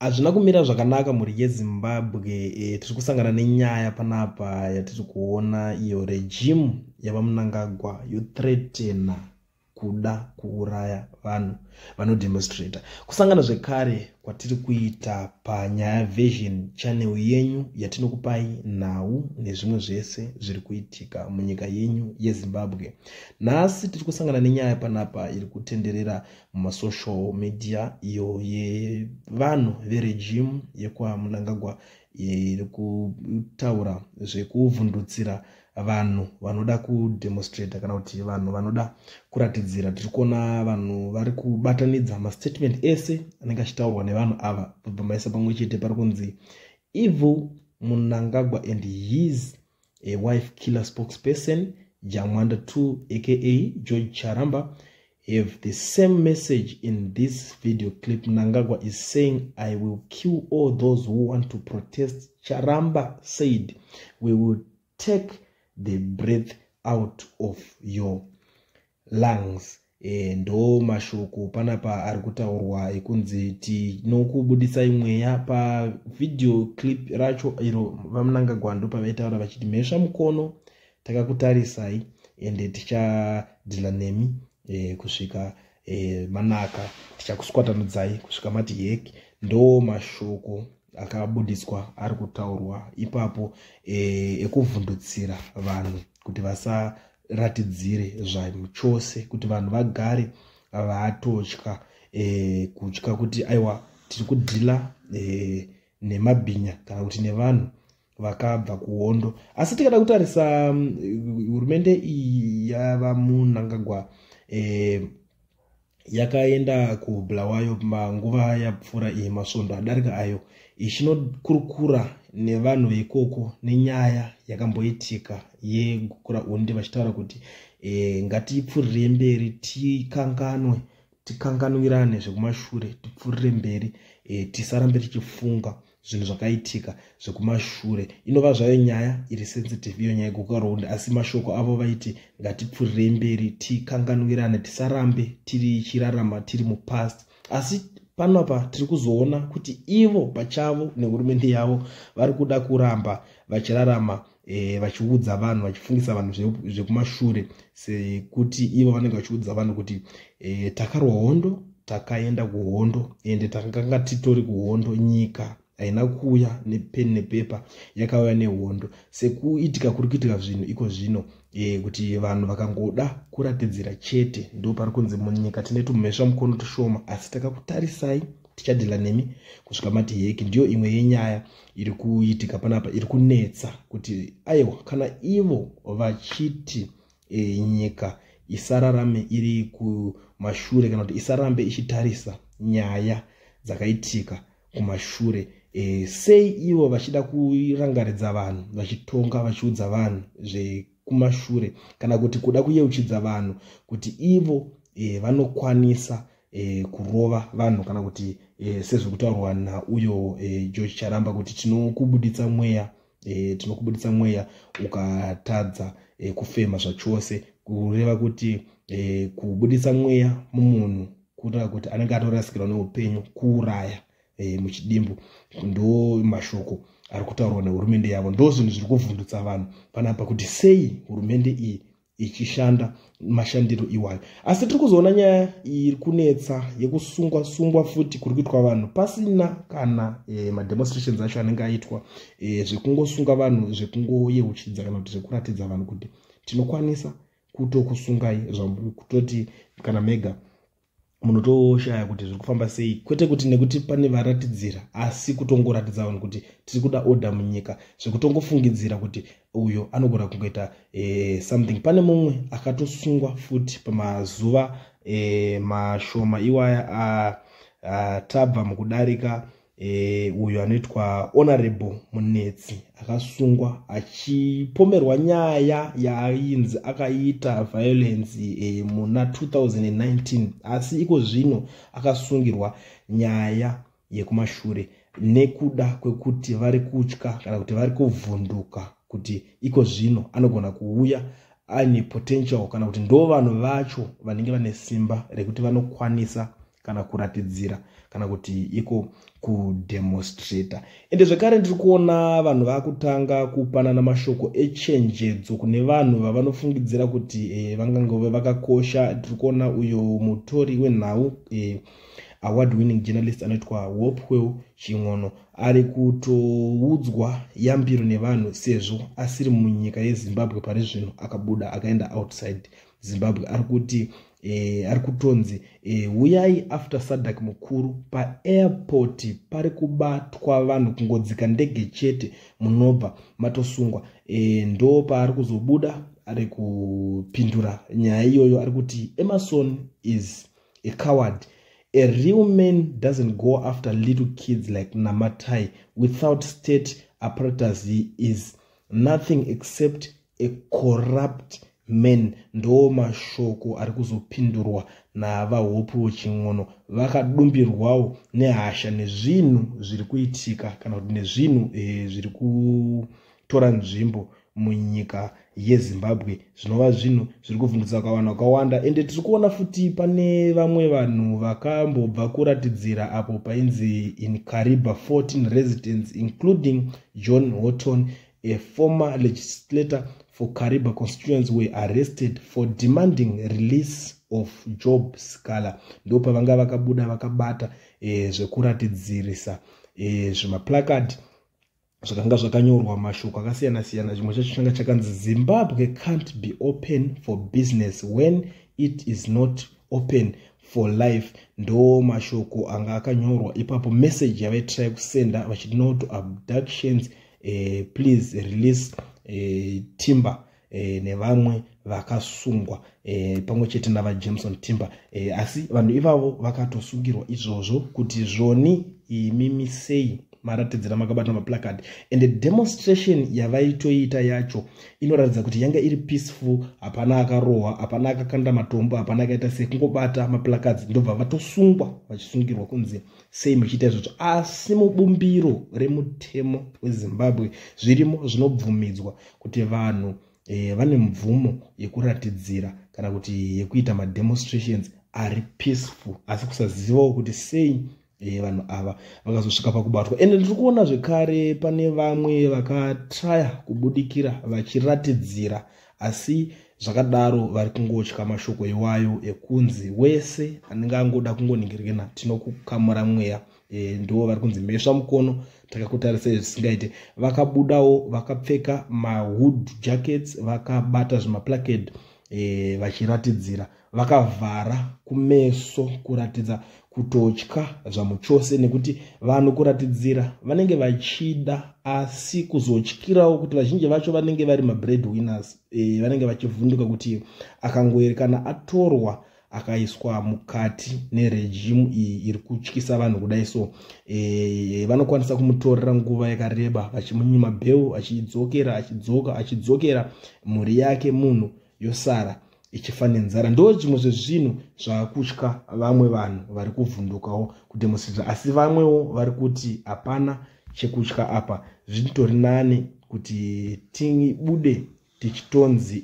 Hazvina kumira zvakanaka mhuri yeZimbabwe. Tiri kusangana nenyaya panapa yatiri kuona iyo regime yavaMnangagwa yothreatena kuda kuuraya vanhu vanodemonstrata. Kusangana zvekare kwatiri kuita panyaya Vision channel yenyu yatinokupai nhau nezvimwe zvese zviri kuitika munyika yenyu yeZimbabwe. Nhasi tiri kusangana nenyaya panapa iri kutenderera mumasocial media iyo yevanhu veregime yekwaMnangagwa iri kutaura zvekuvhundutsira vanhu vanoda kudemonstrata kana kuti vanhu vanoda kuratidzira. Tiri kuona vanhu vari kubatanidza mastatement ese anenge achitaurwa nevanhu ava vamaisa pamwe chete. Pari kunzi Evil Mnangagwa and his wife killer spokesperson Jamwanda 2 aka George Charamba have the same message in this video clip. Mnangagwa is saying, I will kill all those who want to protest. Charamba said, we will take the breath out of your lungs. Ndo mashoko panapa ari kutaurwa ekunzi tinokubudisai mweya. Pa video clip racho iro vaMnangagwa ndo pavaitaura vachiti mhesva mukono takakutarisai ende tichadhila nemi kusvika manaka, tichakuswatanudzai kusvika mati heki. Ndo mashoko akabudiswa ari kutaurwa ipapo ekuvhundutsira vanhu kuti vasaratidzire zvanhu chose, kuti vanhu vagare vatotya kutya kuti aiwa tiri kudhila nemabhinya kana kuti nevanhu vakabva kuhondo. Asi tikada kutarisa hurumende iyi yavaMnangagwa yakaenda kuBulawayo manguva yapfuura masvondo adarika ayo ichinokurukura nevanhu veikoko nenyaya yakamboitika yegukura undi vachitaura kuti ngatipfuurire mberi, tikanganwirane zvekumashure, tipfuurire mberi, tisarambe tichifunga zvinhu zvakaitika zvekumashure. Inova zvayo nyaya iri sensitive iyo nyaya yegukura undi, asi mashoko avo vaiti ngatipfuurire mberi, tikanganwirane, tisarambe tichirarama tiri mupast. Asi panapa tiri kuzoona kuti ivo pachavo nehurumende yavo vari kuda kuramba vachirarama vachiudza vanhu, vachifungisa vanhu zvekumashure, sekuti ivo vanenge vachiudza vanhu kuti takarwa hondo, takaenda kuhondo ende takanga titori kuhondo. Nyika haina kuuya nepeni nepepa, yakauya nehondo. Sekuitika kuri kuitika zvinhu iko zvino kuti vanhu vakangoda kuratidzira chete, ndo pari kunzi munyika tine tumhesva mukono tushoma, asi takakutarisai tichadhila nemi kusvika mati heki. Ndiyo imwe yenyaya iri kuitika panapa, iri kunetsa kuti aiwa kana ivo vachiti nyika isararame iri kumashure kana kuti isarambe ichitarisa nyaya dzakaitika kumashure, sei ivo vachida kurangaridza vanhu, vachitonga, vachiudza vanhu zvekumashure, kana kuti kuda kuyeuchidza vanhu kuti ivo vanokwanisa kurova vanhu, kana kuti sezvekutaurwa nauyo George Charamba kuti tinokubuditsa mweya, tinokubuditsa mweya ukatadza kufema zvachose, kureva kuti kubuditsa mweya mumunhu kureva kuti anenge atorasikirwa neupenyu, kuuraya muchidimbu. Ndo mashoko ari kutaurwa nehurumende yavo. Ndo zvinhu zviri kuvhundutsa vanhu panapa kuti sei hurumende iyi ichishanda mashandiro iwayo. Asi tiri kuzoona nyaya iri kunetsa yekusungwa futi kuri kuitwa vanhu pasina kana mademonstrations acho anenge aitwa, zvekungosunga vanhu, zvekungoyeuchidza kana kuti zvekuratidza vanhu kuti tinokwanisa kutokusungai kutoti kana mega munotoshaya kuti zviri kufamba sei, kwete kuti nekuti pane varatidzira, asi kutongoratidza vanhu kuti tiri kuda order munyika, zvekutongofungidzira kuti uyo anogona kungoita something. Pane mumwe akatosungwa futi pamazuva mashoma iwaya atabva mukudarika, uyo anoitwa Honorable Munetsi akasungwa achipomerwa nyaya yainzi akaita violence muna 2019, asi iko zvino akasungirwa nyaya yekumashure nekuda kwekuti vari kutya kana kuti vari kuvhunduka kuti iko zvino anogona kuuya ane potential kana kuti ndo vanhu vacho vanenge vane simba rekuti vanokwanisa kana kuratidzira kana kuti iko kudemonstrata. Ende zvekare ndiri kuona vanhu vakutanga kupanana mashoko echenjedzo kune vanhu vavanofungidzira kuti vangangove vakakosha. Tiri kuona uyo mutori wenhau award winning journalist anoitwa Hopewell Ching'ono ari kutoudzwa yambiro nevanhu sezvo asiri munyika yeZimbabwe pari zvino akabuda akaenda outside Zimbabwe. Ari kutonzi uyai after Sadak mukuru paairport pari kubatwa vanhu kungodzika ndege chete munobva matosungwa. Ndo paari kuzobuda ari kupindura nyaya iyoyo ari kuti Emerson is a coward. A real man doesn't go after little kids like Namatai without state apparatus. He is nothing except a corrupt man. Ndo mashoko ari kuzopindurwa navaHopeWell Ching'ono vakadumbirwawo nehasha nezvinhu zviri kuitika kana kuti nezvinhu zviri kutora nzvimbo munyika yeZimbabwe, zvinova zvinhu zviri kuvhundutsa vakawanda. Ende tiri kuona futi pane vamwe vanhu vakambobva kuratidzira apo painzi in Kariba 14 residents including John Horton, a former legislator for Kariba constituency, were arrested for demanding release of Job Scala. Ndo pavanga vakabuda vakabata zvekuratidzirisa zvimaplakadi zvakanga zvakanyorwa mashoko akasiyana siyana. Chimwe chacho changa chakanzi Zimbabwe can't be open for business when it is not open for life. Ndo mashoko anga akanyorwa ipapo. Message yavaitrai kusenda vachiti no to abductions, please release Timber nevamwe vakasungwa pamwe chete nava Jameson Timber. Asi vanhu ivavo vakatosungirwa izvozvo kuti zvoni imimi sei maratidzira makabata maplakadi. And the demonstration yavaitoita yacho inoratidza kuti yanga iri peaceful, hapana akarohwa, hapana akakanda matombo, hapana akaita sekungobata maplakadzi. Ndobva vatosungwa vachisungirwa kunzi sei muchiita izvozvo. Asi mubumbiro remutemo weZimbabwe zvirimo zvinobvumidzwa kuti vanhu vane mvumo yekuratidzira kana kuti yekuita mademonstrations ari peaceful, asi kusazivawo kuti sei vanhu ava vakazosvika pakubatwa. Ende ndiri kuona zvekare pane vamwe vakatraya kubudikira vachiratidzira, asi zvakadaro vari kungotya mashoko iwayo ekunzi wese anenge angoda kungoningirikana tinokukamura mweya. Ndo vari kunzi mesva mukono takakutarisa zvisingaite. Vakabudawo vakapfeka mahood jackets, vakabata zvimaplaked vachiratidzira, vakavhara kumeso kuratidza kutotya zvamuchose, nekuti vanhu kuratidzira vanenge vachida, asi kuzotyirawo kuti vazhinji vacho vanenge vari mabreadwinners. Vanenge vachivhunduka kuti akangoerekana atorwa akaiswa mukati nerejimu iyi iri kutyisa vanhu kudai so, vanokwanisa kumutorera nguva yakareba vachimunyima bheu, achidzokera achidzoka achidzokera, mhuri yake munhu yosara ichifa nenzara. Ndo zvimwe zvezvinhu zvakutya vamwe vanhu vari kuvhundukawo kudemonstrata, asi vamwewo vari kuti hapana chekutya apa, zvitori nani kuti tibude tichitonzi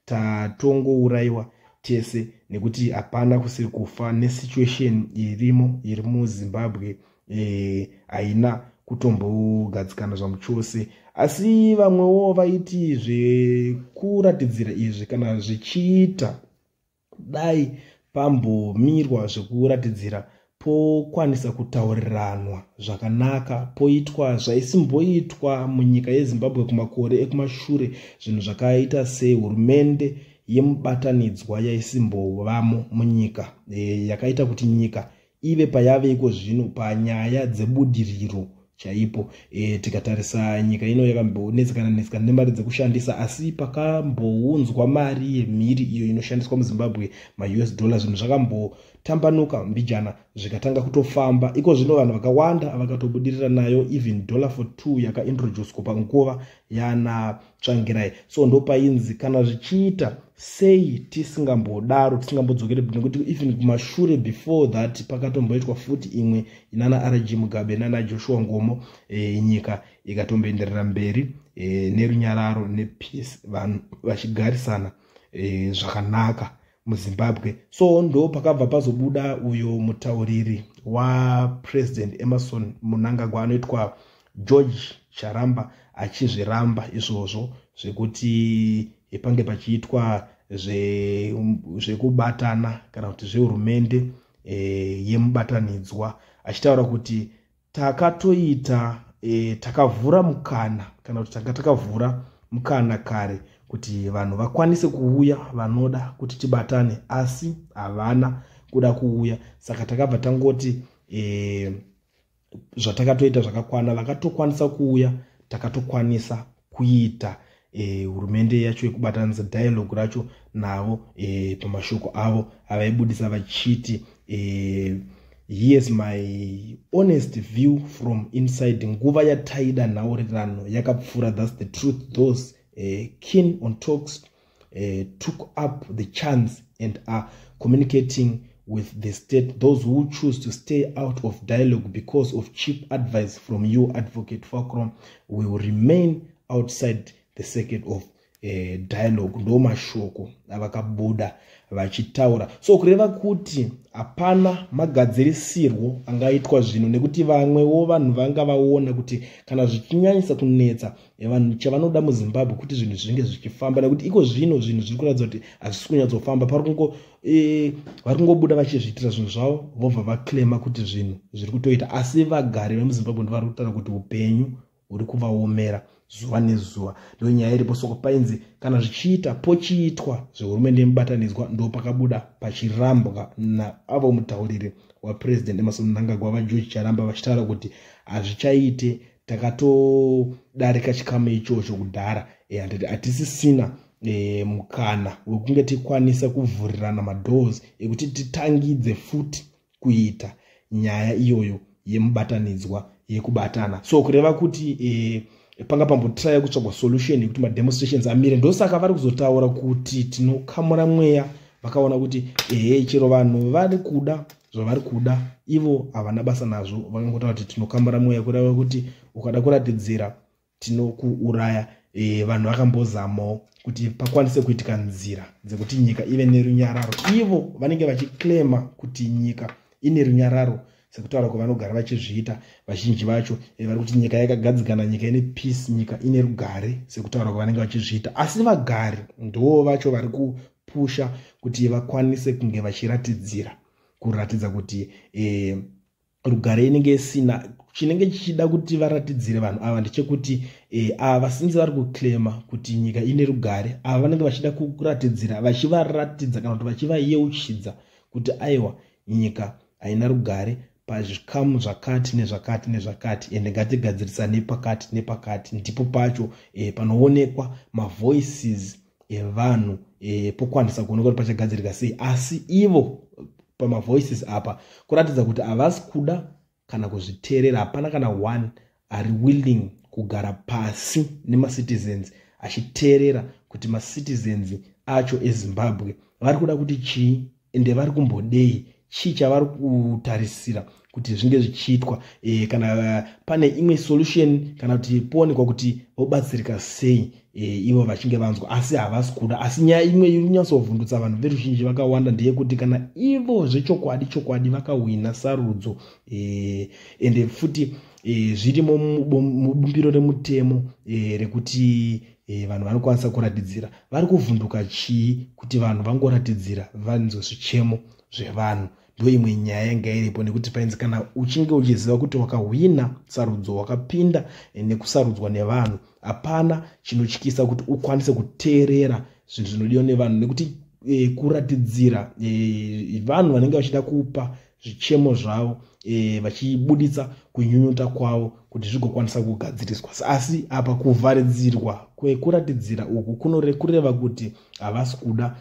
tatongourayiwa tese, nekuti hapana kusiri kufa nesituation irimo iri muZimbabwe haina kutombogadzikana zvamuchose. Asi vamwewo vaiti zvekuratidzira izvi kana zvichiita dai pambomirwa zvekuratidzira pokwanisa kutauriranwa zvakanaka, poitwa zvaisimboitwa munyika yeZimbabwe kumakore ekumashure, zvinhu zvakaita sehurumende yemubatanidzwa yaisimbovamo munyika, yakaita kuti nyika ive payaveiko zvino panyaya dzebudiriro chaipo. Tikatarisa nyika ino yakambonetsekana nemari dzekushandisa, asi pakambounzwa mari yemhiri iyo inoshandiswa muZimbabwe ma-US dollar, zvinhu zvakambotambanuka mbijana zvikatanga kutofamba. Iko zvino vanhu vakawanda vakatobudirira nayo, even $4 yakaintroduced panguva yana Tsvangirai. So ndo painzi kana zvichiita sei tisingambodaro, tisingambodzokere, nekuti even kumashure before that pakatomboitwa futi imwe inana RG Mugabe nana Joshua Ngomo, nyika ikatomboenderera mberi nerunyararo nepeace, vanhu vachigarisana zvakanaka muZimbabwe. So ndo pakabva pazobuda uyo mutauriri waPresident Emmerson Mnangagwa anoitwa George Charamba achizviramba izvozvo zvekuti pange pachiitwa zvekubatana kana kuti zvehurumende yemubatanidzwa, achitaura kuti takavhura mukana kana kuti takavhura mukana kare kuti vanhu vakwanise kuuya vanoda kuti tibatane, asi havana kuda kuuya. Saka takabva tangoti zvatakatoita zvakakwana, vakatokwanisa kuuya takatokwanisa kuita hurumende yacho yekubatanidza dialogue racho navo. Pamashoko avo avaibudisa vachiti here's my honest view from inside, nguva yataida nhaurirano yakapfuura, that's the truth. Those keen on talks took up the chance and are communicating with the state. Those who choose to stay out of dialogue because of cheap advice from you, Advocate Fakrom, will remain outside the circuit of dialogue. Ndo mashoko avakabuda vachitaura. So kureva kuti hapana magadzirisirwo angaitwa zvino, nekuti vamwewo vanhu vanga vaona kuti kana zvichinyanyisa kunetsa vanhu chavanoda muZimbabwe kuti zvinhu zvinge zvichifamba, nekuti iko zvino zvinhu zviri kuratidza kuti hazvisi kunyatsofamba. Vari kungobuda vachizviitira zvinhu zvavo vobva vaklema kuti zvinhu zviri kutoita, asi vagari vemuZimbabwe ndivari kutaura kuti upenyu huri kuvaomera zuva nezuva. Ndo nyaya iripo. Soko painzi kana zvichiita pochiitwa zvehurumende yemubatanidzwa, ndo pakabuda pachirambwa naavo mutauriri waPresident Emmerson Mnangagwa vaGeorge Charamba vachitaura kuti hazvichaite, takatodarika chikamu ichocho kudhara, hatisisina mukana wekunge tikwanisa kuvhurirana madoors ekuti titangidze futi kuita nyaya iyoyo yemubatanidzwa yekubatana. So kureva kuti panga pambotraya kutsvagwa solution yekuti mademonstrations amire. Ndosaka vari kuzotaura kuti tinokamura mweya. Vakaona kuti chero vanhu vari kuda zvavari kuda, ivo havana basa nazvo. Vakangotaura kuti tinokamura mweya, kureva kuti ukada kuratidzira tinokuuraya. Vanhu vakambozamawo kuti pakwanise kuitika nzira dzekuti nyika ive nerunyararo. Ivo vanenge vachiklema kuti nyika ine runyararo sekutaura kwavanogara vachizviita vazhinji vacho. Vari kuti nyika yakagadzikana, nyika ine peace, nyika ine rugare sekutaura kwavanenge vachizviita, asi vagari ndo vacho vari kupusha kuti vakwanise kunge vachiratidzira kuratidza kuti rugare inenge isina. Chinenge chichida kuti varatidzire vanhu ava ndechekuti ava sinzi vari kuklema kuti nyika ine rugare, ava vanenge vachida kuratidzira, vachivaratidza kana kuti vachivayeuchidza kuti aiwa nyika haina rugare pazvikamu zvakati nezvakati nezvakati, ende ngatigadzirisane pakati nepakati. Ndipo pacho panoonekwa mavoices evanhu, pokwanisa kuonekwa kuti pachagadzirika sei. Asi ivo pamavoices apa kuratidza kuti havasi kuda kana kuzviteerera. Hapana kana one ari willing kugara pasi nemacitizens achiteerera kuti macitizens acho eZimbabwe vari kuda kuti chii ende vari kumbodei, chii chavari kutarisira kuti zvinge zvichiitwa, kana pane imwe solution kana kuti poonekwa kuti vobatsirika sei ivo vachinge vanzwa. Asi havasi kuda. Asi nyaya imwe iri kunyatsovhundutsa vanhu veruzhinji vakawanda ndeyekuti kana ivo zvechokwadi vakahwina sarudzo, ende futi zvirimo mubumbiro remutemo rekuti vanhu vanokwanisa kuratidzira, vari kuvhunduka chii kuti vanhu vangoratidzira vanzwe zvichemo zvevanhu. Ndo imwe nyaya yanga iripo, nekuti painzi kana uchinge uchiziva kuti wakahwina sarudzo, wakapinda nekusarudzwa nevanhu, hapana chinotyisa kuti ukwanise kuteerera zvinhu zvinodiwa nevanhu, nekuti kuratidzira vanhu vanenge vachida kupa zvichemo zvavo vachibuditsa kunyunyuta kwavo kuti zvigokwanisa kugadziriswa. Asi apa kuvharidzirwa kwekuratidzira uku kureva kuti havasi kuda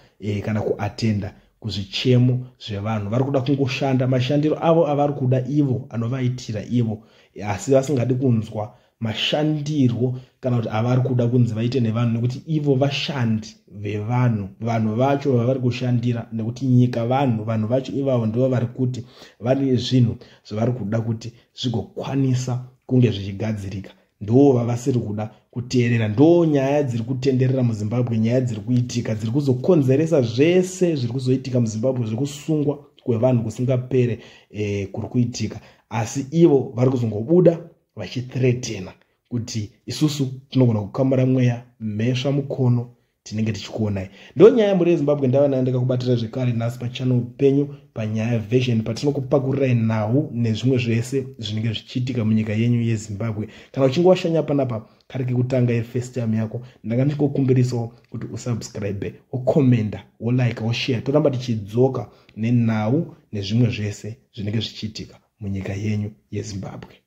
kana kuatenda kuzvichemo zvevanhu. Vari kuda kungoshanda mashandiro avo avari kuda ivo anovaitira ivo, asi vasingadi kunzwa mashandirwo kana kuti avari kuda kunzi vaite nevanhu, nekuti ivo vashandi vevanhu. Vanhu vacho vavari kushandira, nekuti nyika vanhu vacho ivavo ndivo vari kuti vari zvinhu zvavari kuda kuti zvigokwanisa kunge zvichigadzirika. ndo vavasiri kuda kuteerera, ndo nyaya dziri kutenderera muZimbabwe, nyaya dziri kuitika dziri kuzokonzeresa zvese zviri kuzoitika muZimbabwe, zviri kusungwa kwevanhu kusingapere kuri kuitika. Asi ivo vari kuzongobuda vachithreatena kuti isusu tinogona kukamura mweya mhesva mukono tinenge tichikuonai. Ndo nyaya muri yeZimbabwe ndava nayo ndakakubatira zvekare nhasi pachannel penyu panyaya Vision, patinokupakururai nhau nezvimwe zvese zvinenge zvichiitika munyika yenyu yeZimbabwe. Kana uchinge washanya panapa kareke kutanga iri first time yako, ndanga ndichikukumbirisawo kuti usubscribe, wokomenda, wolike, woshare, toramba tichidzoka nenhau nezvimwe zvese zvinenge zvichiitika munyika yenyu yeZimbabwe.